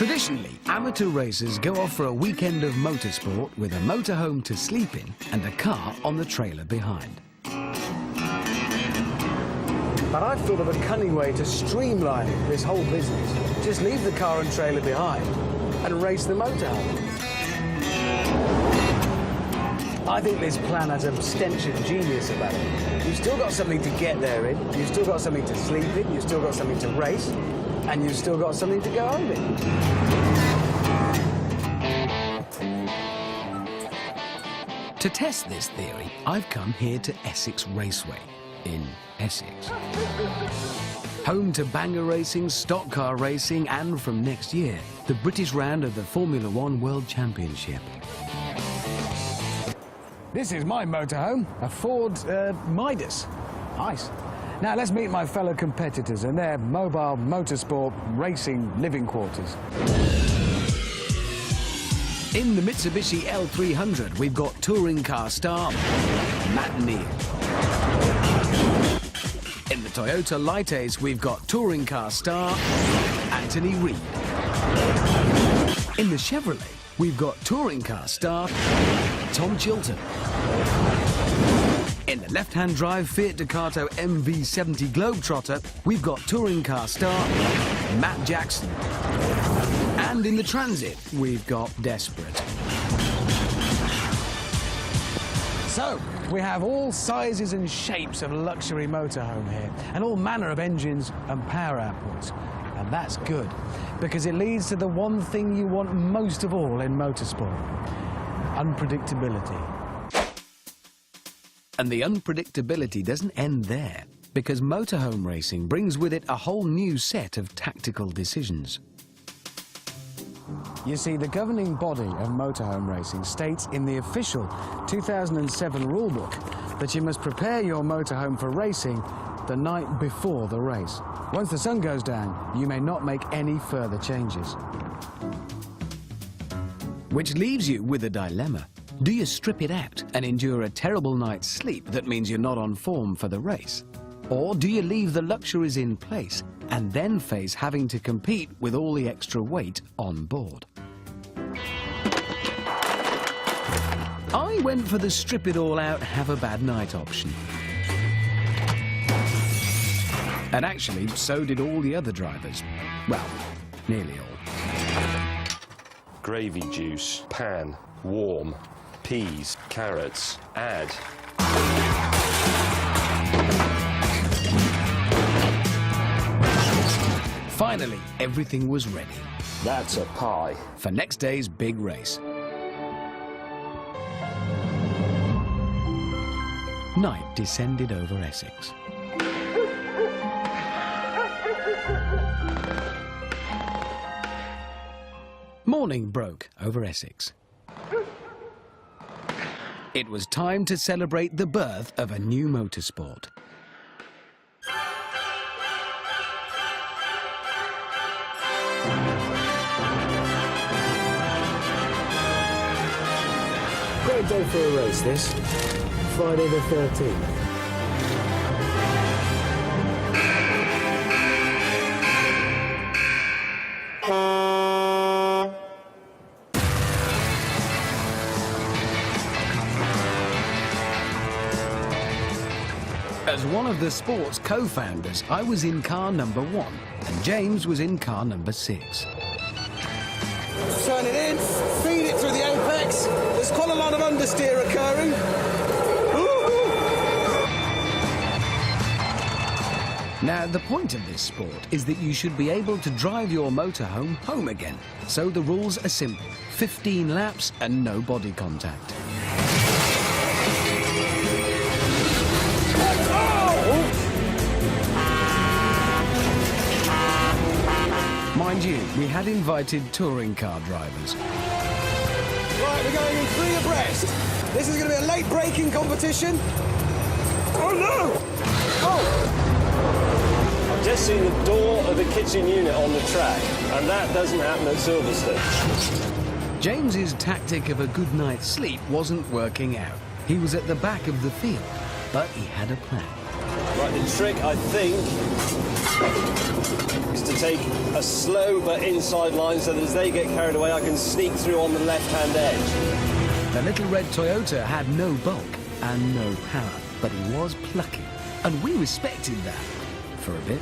Traditionally, amateur racers go off for a weekend of motorsport with a motorhome to sleep in and a car on the trailer behind. But I've thought of a cunning way to streamline this whole business. Just leave the car and trailer behind and race the motorhome. I think this plan has a stench of genius about it. You've still got something to get there in, you've still got something to sleep in, you've still got something to race, and you've still got something to go home in. To test this theory, I've come here to Essex Raceway in Essex. Home to banger racing, stock car racing, and from next year, the British round of the Formula One World Championship. This is my motorhome, a Ford Midas. Nice. Now let's meet my fellow competitors and their mobile motorsport racing living quarters. In the Mitsubishi L300, we've got touring car star Matt Neal. In the Toyota Lightace, we've got touring car star Anthony Reid. In the Chevrolet, we've got touring car star Tom Chilton. In the left-hand drive Fiat Ducato MV70 Globetrotter, we've got touring car star Matt Jackson. And in the Transit, we've got Desperate. So, we have all sizes and shapes of luxury motorhome here, and all manner of engines and power outputs. And that's good, because it leads to the one thing you want most of all in motorsport: unpredictability. And the unpredictability doesn't end there, because motorhome racing brings with it a whole new set of tactical decisions. You see, the governing body of motorhome racing states in the official 2007 rulebook that you must prepare your motorhome for racing the night before the race. Once the sun goes down, you may not make any further changes. Which leaves you with a dilemma. Do you strip it out and endure a terrible night's sleep that means you're not on form for the race? Or do you leave the luxuries in place and then face having to compete with all the extra weight on board? I went for the strip it all out, have a bad night option. And actually, so did all the other drivers. Well, nearly all. Gravy juice, pan, warm, peas, carrots, add. Finally, everything was ready That's a pie. for next day's big race. Night descended over Essex. Morning broke over Essex. It was time to celebrate the birth of a new motorsport. Great day for a race, this. Friday the 13th. As one of the sport's co-founders, I was in car number 1, and James was in car number 6. Turn it in, feed it through the apex. There's quite a lot of understeer occurring. Now, the point of this sport is that you should be able to drive your motorhome home again. So the rules are simple: 15 laps and no body contact. Mind you, we had invited touring car drivers. Right, we're going in 3 abreast. This is going to be a late braking competition. Oh, no! Oh! I've just seen the door of the kitchen unit on the track, and that doesn't happen at Silverstone. James's tactic of a good night's sleep wasn't working out. He was at the back of the field, but he had a plan. Right, the trick, I think, is to take a slow but inside line so that as they get carried away, I can sneak through on the left-hand edge. The little red Toyota had no bulk and no power, but he was plucky, and we respected that for a bit.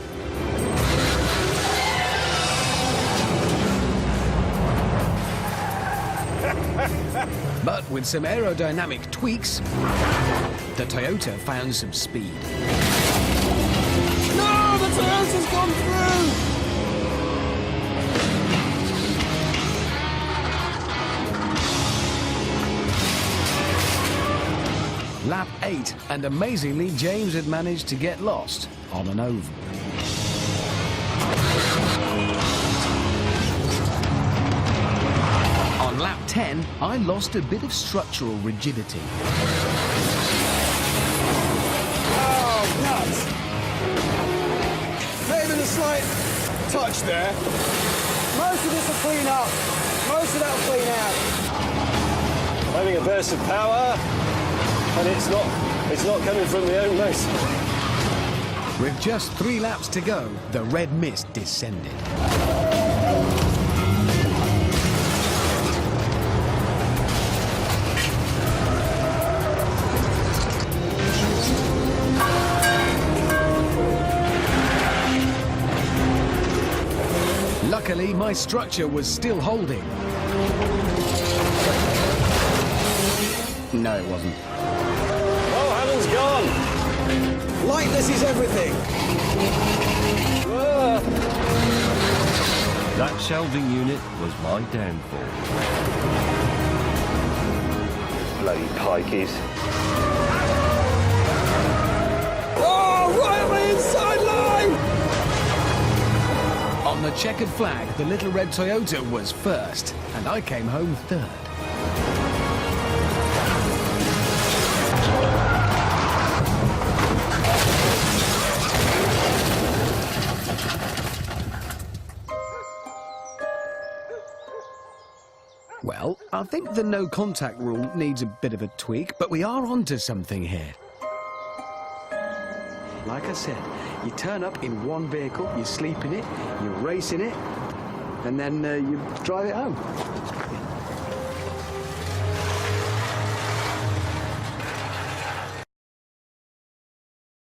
But with some aerodynamic tweaks, the Toyota found some speed. No, the Toyota's gone through! Lap 8, and amazingly, James had managed to get lost on an oval. On lap 10, I lost a bit of structural rigidity. Oh, nuts! Maybe a slight touch there. Most of this will clean up. Most of that will clean out. Having a burst of power, and it's not coming from the own motor. With just 3 laps to go, the red mist descended. Luckily, my structure was still holding. No, it wasn't. Oh, Hammond's gone! Lightness is everything. Ah. That shelving unit was my downfall. Bloody pikeys. Oh, right on the inside line! On the checkered flag, the little red Toyota was first, and I came home third. Well, I think the no contact rule needs a bit of a tweak, but we are onto something here. Like I said, you turn up in one vehicle, you sleep in it, you race in it, and then you drive it home.